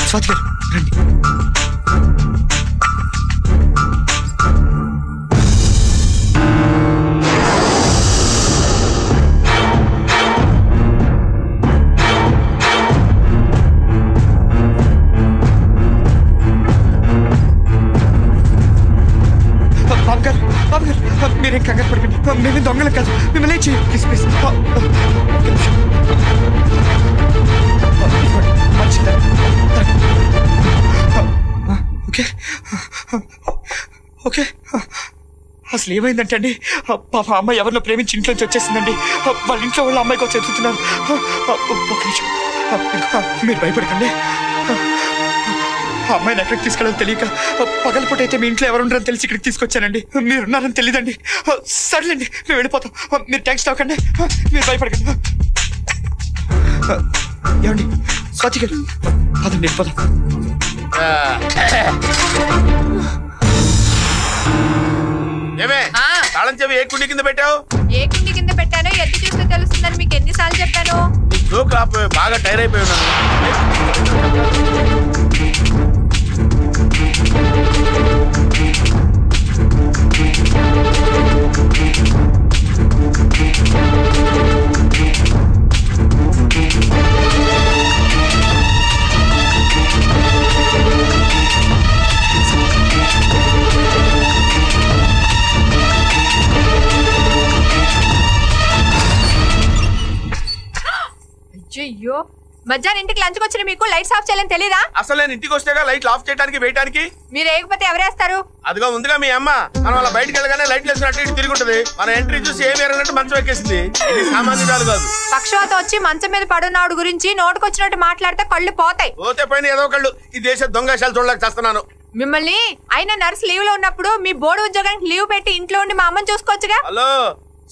స్వాతి గారు రండి. బాబు గారు మీరేం కంగారు పడకండి. మేమే దొంగలం కాదు. మిమ్మల్ని ఏం చేయండి ప్లీజ్ ప్లీజ్. Okay okay. అసలు ఏమైందంటే అండి, పాప అమ్మాయి ఎవరినో ప్రేమించి ఇంట్లోంచి వచ్చేసిందండి. వాళ్ళ ఇంట్లో వాళ్ళ అమ్మాయి కోసం ఎదుగుతున్నారు. ఒక నిమిషం మీరు భయపడకండి. అమ్మాయిని ఎక్కడికి తీసుకెళ్ళాలని తెలియక పగలపూట అయితే మీ ఇంట్లో ఎవరుంటారని తెలిసి ఇక్కడికి తీసుకొచ్చానండి. మీరున్నారని తెలియదండి. సర్లేండి మేము వెళ్ళిపోతాం. మీరు టెన్షన్ అవ్వకండి. మీరు భయపడకండి. ఏమండి స్వాతి గారు పదండి వెళ్ళిపోతాం. ఏమే తాళం చెవి ఏ కుండి కింద పెట్టావు? ఏ కుండి కింద పెట్టానో ఎత్తి చూస్తే తెలుస్తుందని మీకు ఎన్నిసార్లు చెప్పాను? జోక్ ఆపే, బాగా టైర్ అయిపోయి ఉన్నాను. అయ్యో మధ్యాహ్నం ఇంటికి లంచ్కి వచ్చిన మీకు లైట్స్ ఆఫ్ చేయాలని తెలీదా? అసలు నేను ఇంటికి వస్తేగా లైట్లు ఆఫ్ చేయడానికి వేయడానికి. మీరు వేయకపోతే ఎవరేస్తారు? అదిగో ముందుగా మీ అమ్మ. మనం అలా బయటకు వెళ్ళగానే లైట్లు వేసినట్టు ఇటు తిరుగుతుంది. మన ఎంట్రీ చూసి ఏమి ఎరగనట్టు మంచం ఎక్కేసింది. ఇది సామాన్యురాలు కాదు. పక్షవాత వచ్చి మంచం మీద పడున్నాడు గురించి నోటుకొచ్చినట్టు మాట్లాడితే కళ్ళు పోతాయి. పోతే పైన ఏదో కళ్ళు. ఈ దేశ దొంగశాలు చూడలేక చేస్తున్నాను. మిమ్మల్ని అయినా నర్స్ లీవ్ లో ఉన్నప్పుడు మీ బోర్డు ఉద్యోగానికి లీవ్ పెట్టి ఇంట్లో ఉండి మా అమ్మని చూసుకోవచ్చుగా. హలో,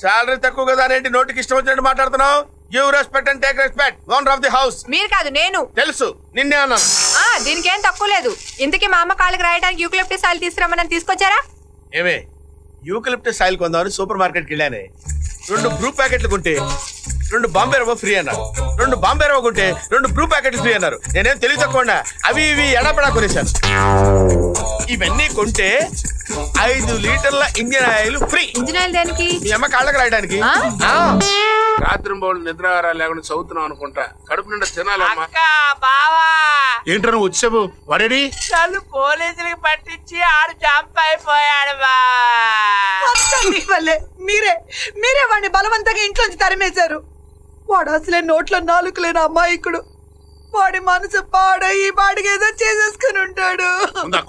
శాలరీ తక్కువ కదా ఏంటి నోటికి ఇష్టం వచ్చినట్టు మాట్లాడుతున్నావు? Give respect and take respect. Owner of the house. మీరు కాదు నేను. తెలుసు, నిన్నే అన్నాను. దీనికి ఏం తక్కువ లేదు. ఇంతకీ మా అమ్మ కాళ్ళకి రాయడానికి యూకలిప్టస్ ఆయిల్ తీసుకురమ్మని తీసుకొచ్చారా? ఏమే యూకలిప్టస్ ఆయిల్ కొందామని సూపర్ మార్కెట్కి వెళ్ళానే. 2 బ్రూ ప్యాకెట్లు కొంటే 2 బాంబే రవ్వ ఫ్రీ అన్నారు. 2 బాంబే రవ్వ కొంటే 2 బ్రూ ప్యాకెట్లు ఫ్రీ అన్నారు. నేనేం తెలివి తక్కువ అవి ఇవి ఎడపడా కొనేశాను. ఇవన్నీ కొంటే 5 లీటర్ల engine oil free. Engine oil దేనికి? మీ అమ్మ కాళ్ళకి రాయడానికి. రాత్రి బోళ్ళు నిద్ర లేకుండా చదువుతున్నావు అనుకుంటా. కడుపు నిండా తినాలమ్మా. ఏంటో నువ్వు వచ్చావు? వాడేడి? నన్ను పోలీసులకు పట్టించి ఆడు జంప్ అయిపోయాడు మీరే వాడిని బలవంతంగా ఇంట్లోంచి తరిమేశారు. వాడు అసలే నోట్లో నాలుగు లేని అమ్మాయికుడు. వాడి మనసు పాడయి వాడికి ఏదో చేసేసుకుని ఉంటాడు.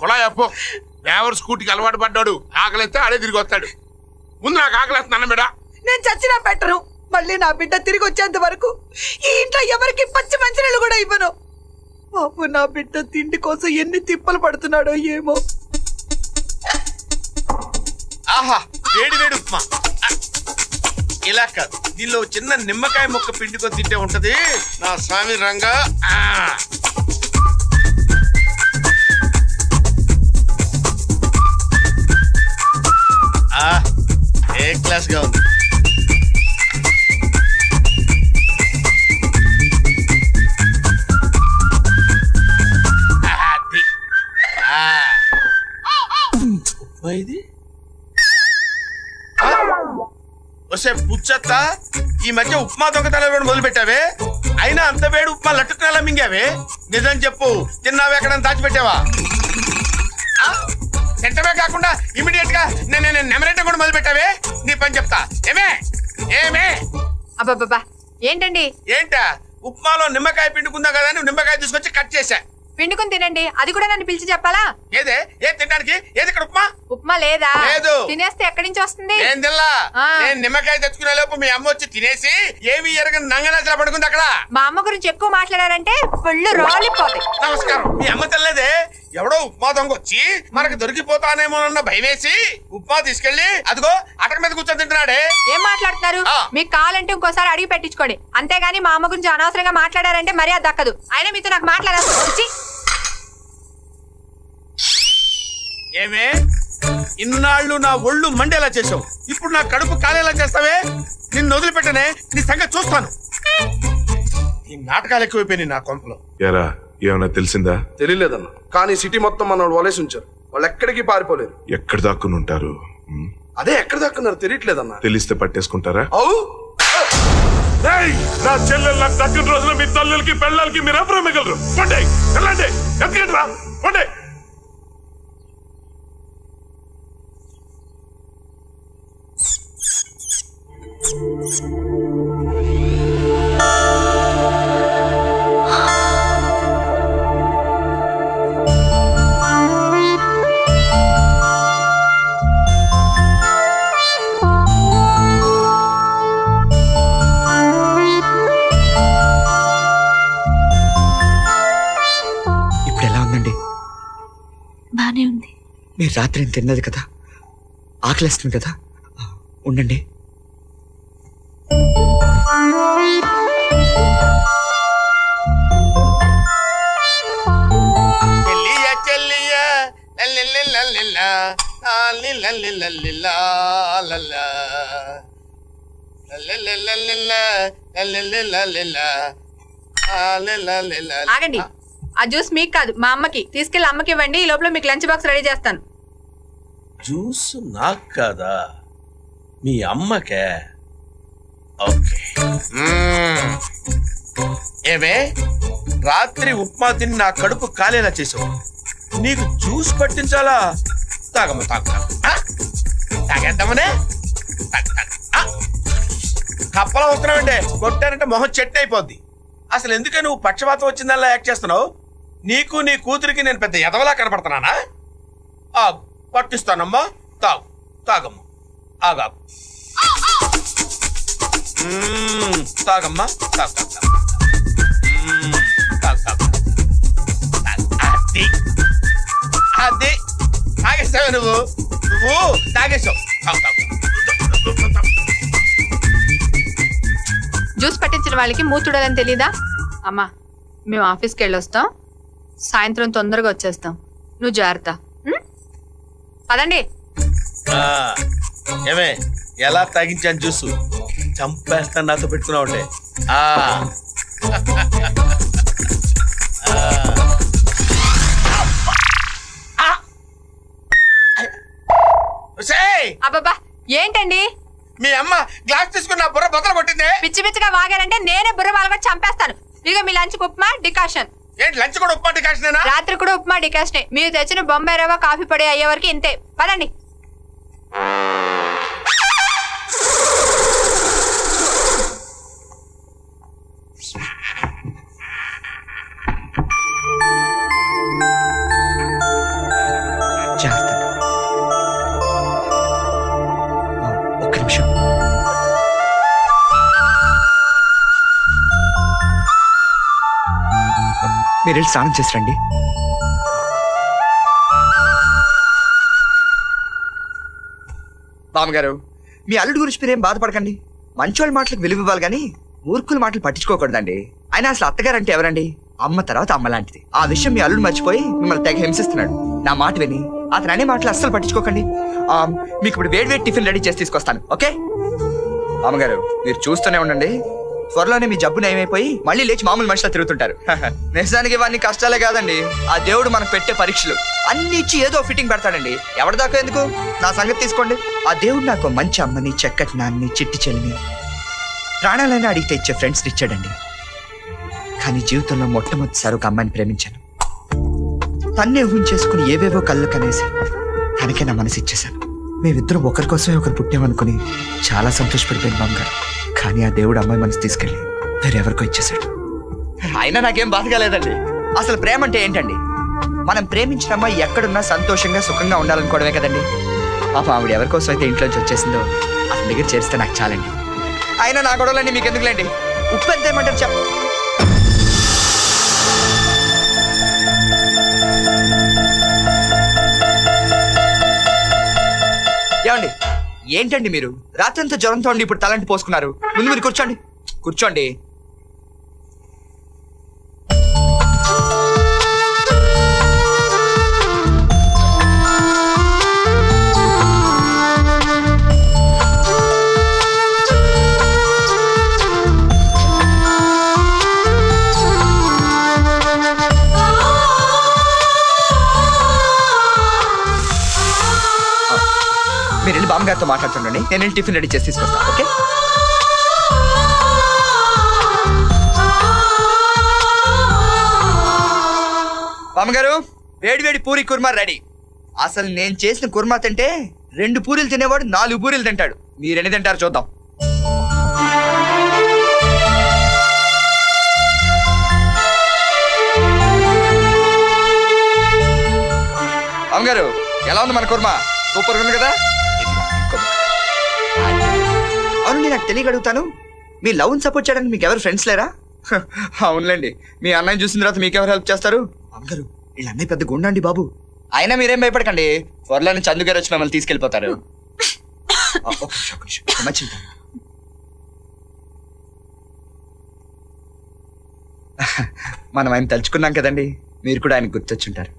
కుళాయప్పో డ్రైవర్ స్కూటీకి అలవాటు పడ్డాడు. ఆకలిస్తే ఆడే తిరిగి వస్తాడు. ముందు నాకు ఆకలిస్తున్నాను బిడ్డ. నేను చచ్చినా పెట్టను. మళ్ళీ నా బిడ్డ తిరిగి వచ్చేంత వరకు ఈ ఇంట్లో ఎవరికి పచ్చి మంచినీళ్ళు కూడా ఇవ్వను. పాపు నా బిడ్డ తిండి కోసం ఎన్ని తిప్పలు పడుతున్నాడో ఏమో. ఆహా, వేడి వేడి ఉప్మా. ఇలా కాదు, దీనిలో చిన్న నిమ్మకాయ ముక్క పిండుకొని తింటే ఉంటది నా స్వామి రంగా. ఏ క్లాస్ గా ఉంది. ఇది వస్తే పుచ్చత్త, ఈ మధ్య ఉప్మా దొంగతనాలు మొదలు పెట్టావే. అయినా అంత వేడి ఉప్మా లట్టుకునేలా మింగావే. నిజం చెప్పు, తిన్నావే ఎక్కడ దాచిపెట్టావా? తింటమే కాకుండా ఇమీడియట్ గా నేను నెమరేట కూడా మొదలు పెట్టావే. నీ పని చెప్తా. ఏమే అబ్బాబ్బా ఏంటండి? ఏంటా? ఉప్మాలో నిమ్మకాయ పిండుకుందా కదా అని నిమ్మకాయ తీసుకొచ్చి కట్ చేశా. పిండుకుని తినండి. అది కూడా నన్ను పిలిచి చెప్పాలా? ఏదే ఏం తినడానికి? ఏది ఇక్కడ ఉప్మా? ఉప్మా లేదా? లేదు. తినేస్తే ఎక్కడి నుంచి వస్తుంది? ఏం తిల్లా? నేను నిమ్మకాయ తెచ్చుకునే లోపు మీ అమ్మ వచ్చి తినేసి ఏమి ఎరగని నంగనాచలా పడుకుంది అక్కడ. మా అమ్మ గురించి ఎక్కువ మాట్లాడారంటే ఫుల్ రాలిపోతాయి. నమస్కారం. మీ అమ్మ తెల్లదే, ఎవడో ఉప్మా దొంగ వచ్చి మనకు దొరికిపోతానేమోనన్న భయం వేసి ఉప్మా తీసుకెళ్లి అదిగో అటక మీద కూర్చొని తింటున్నాడే. ఏం మాట్లాడుతున్నారు? మీకు కావాలంటే ఇంకోసారి అడిగి పెట్టించుకోండి. అంతేగాని మా అమ్మ గురించి అనవసరంగా మాట్లాడారంటే మర్యాద దక్కదు. అయినా మీతో నాకు మాట్లాడాల్సి. ఏమే ఇన్నాళ్ళు నా ఒళ్ళు మండేలా చేసావు, ఇప్పుడు నా కడుపు కాలేలా చేస్తావే? నిన్ను వదిలిపెట్టనే, నీ సంగతి చూస్తాను. ఈ నాటకాలు ఎక్కువైపోయినాయి నా కొంపలో. ఏమన్నా తెలిసిందా? తెలియలేదన్న, కానీ సిటీ మొత్తం మన వలేసి ఉంచారు. వాళ్ళు ఎక్కడికి పారిపోలేరు. ఎక్కడ దాక్కుని ఉంటారు? అదే ఎక్కడ దాక్కున్నారు తెలియట్లేదన్న. తెలిస్తే పట్టేసుకుంటారా? నా చెల్లెలు నాకు దక్కిన రోజున మీ తల్లులకి పెళ్ళాలకి మీరు ఎవరు మిగలరు. వెళ్ళండి, ఎందుకంటే రా పండి. బానే ఉంది. మీరు రాత్రి తిన్నది కదా, ఆకలిస్తుంది కదా, ఉండండి. ఆగండి, ఆ జ్యూస్ మీకు కాదు మా అమ్మకి. తీసుకెళ్లి అమ్మకి ఇవ్వండి, ఈ లోపల మీకు లంచ్ బాక్స్ రెడీ చేస్తాను. జ్యూస్ నాకు కాదా, మీ అమ్మకే? ఓకే. ఏమే, రాత్రి ఉప్మా తిని నా కడుపు కాలేలా చేసావు, నీకు జ్యూస్ పట్టించాలా? తాగమ్మ, తాగేద్దామనే. కప్పలా వస్తున్నావంటే కొట్టానంటే మొహం చెట్టు అయిపోద్ది. అసలు ఎందుకే నువ్వు పక్షపాతం వచ్చిందల్లా యాక్ట్ చేస్తున్నావు? నీకు నీ కూతురికి నేను పెద్ద ఎదవలా కనపడుతున్నానా? పట్టిస్తానమ్మా, తాగు, తాగమ్మా, ఆగాగు, తాగమ్మా, తాగు, అది అది తాగేస్తావే నువ్వు తాగేసావు. జ్యూస్ పట్టించిన వాళ్ళకి మూతుడాలని తెలీదా? అమ్మా, మేము ఆఫీస్కి వెళ్ళొస్తాం, సాయంత్రం తొందరగా వచ్చేస్తాం, నువ్వు జాగ్రత్త. పదండి. ఏమే, ఎలా తాగించాను జ్యూస్? చంపేస్తాను నాతో పెట్టుకున్నావు అంటే. అబ్బబ్బా, ఏంటండి మీ అమ్మ గ్లాస్ తీసుకుని నా బుర్ర బద్దలు కొట్టింది. పిచ్చి పిచ్చిగా వాగారంటే నేనే బుర్ర వాళ్ళకి చంపేస్తాను. ఇక మీ లంచ్ ఉప్మా డికాషన్. ఏంటి లంచ్ కూడా ఉప్మా డికాషన్? రాత్రి కూడా ఉప్మా డికాషనే. మీరు తెచ్చిన బొంబాయి రవ్వ కాఫీ పొడి అయ్యే వరకు ఇంతే. పదండి. ఒక్క నిమిషం. మీరు వెళ్ళి స్నానం చేసి రండి. బామ్మగారు, మీ అల్లుడి గురించి మీరేం బాధపడకండి. మంచోళ్ళ మాటలకు విలువ ఇవ్వాలి కానీ మూర్ఖుల మాటలు పట్టించుకోకూడదండి. ఆయన అసలు అత్తగారు అంటే ఎవరండి? అమ్మ తర్వాత అమ్మ లాంటిది. ఆ విషయం మీ అల్లుడు మర్చిపోయి మిమ్మల్ని తెగ హింసిస్తున్నాడు. నా మాట విని అతను అనే మాటలు అస్సలు పట్టించుకోకండి. మీకు ఇప్పుడు వేడి టిఫిన్ రెడీ చేసి తీసుకొస్తాను, ఓకే? అమ్మగారు, మీరు చూస్తూనే ఉండండి, త్వరలోనే మీ జబ్బు నయమైపోయి మళ్ళీ లేచి మామూలు మనిషిలా తిరుగుతుంటారు. నిజానికి ఇవన్నీ కష్టాలే కాదండి, ఆ దేవుడు మనకు పెట్టే పరీక్షలు. అన్ని ఇచ్చి ఏదో ఫిట్టింగ్ పెడతాడండి. ఎవరిదాకా ఎందుకు, నా సంగతి తీసుకోండి. ఆ దేవుడు నాకు మంచి అమ్మని, చక్కటి నాన్ని, చిట్టి చెల్లిని, ప్రాణాలైనా అడిగితే ఇచ్చే ఫ్రెండ్స్ని ఇచ్చాడండి. కానీ జీవితంలో మొట్టమొదటిసారి ఒక అమ్మాయిని ప్రేమించాను. తన్నే ఊహించేసుకుని ఏవేవో కళ్ళు కనేసి తనకే నా మనసు ఇచ్చేశాను. మేమిద్దరం ఒకరి కోసమే ఒకరు పుట్టామనుకుని చాలా సంతోషపడిపోయింది బామ్మగారు. కానీ ఆ దేవుడు అమ్మాయి మనసు తీసుకెళ్ళి వేరెవరికో ఇచ్చేశాడు. అయినా నాకేం బాధగా లేదండి. అసలు ప్రేమ అంటే ఏంటండి? మనం ప్రేమించిన అమ్మాయి ఎక్కడున్నా సంతోషంగా సుఖంగా ఉండాలనుకోవడమే కదండి. పాప ఆవిడ ఎవరికోసం అయితే ఇంట్లోంచి వచ్చేసిందో అతని దగ్గర చేరిస్తే నాకు చాలండి. అయినా నా గొడవలండి మీకు ఎందుకులేండి. ఉప్పు ఎంత ఏమంటారు చెప్ప. ఏమండి, ఏంటండి మీరు రాత్రంతా జ్వరంతో ఉండి ఇప్పుడు తలంటి పోసుకున్నారు? ముందు మీరు కూర్చోండి, కూర్చోండి. గారితో మాట్లాడుతుండండి. నేను టిఫిన్ రెడీ చేసి తీసుకొస్తాను. ఓకే? బామ్మగారు, వేడి వేడి పూరి కుర్మా రెడీ. అసలు నేను చేసిన కుర్మా తింటే 2 పూరీలు తినేవాడు 4 పూరీలు తింటాడు. మీరెన్ని తింటారు చూద్దాం. బామ్మగారు, ఎలా ఉంది మన కుర్మా? సూపర్ ఉంది కదా? అవును, నేను నాకు తెలియక అడుగుతాను, మీ లవ్ సపోర్ట్ చేయడానికి మీకు ఎవరు ఫ్రెండ్స్ లేరా? అవునులేండి, మీ అన్నయ్య చూసిన తర్వాత మీకెవరు హెల్ప్ చేస్తారు? బామ్మగారు, వీళ్ళ అన్నయ్య పెద్ద గుండా అండి బాబు. అయినా మీరేం భయపడకండి, త్వరలో నుంచి చందు గారు వచ్చి మిమ్మల్ని తీసుకెళ్ళిపోతారు. మనం ఆయన తలుచుకున్నాం కదండి, మీరు కూడా ఆయన గుర్తొచ్చుంటారు.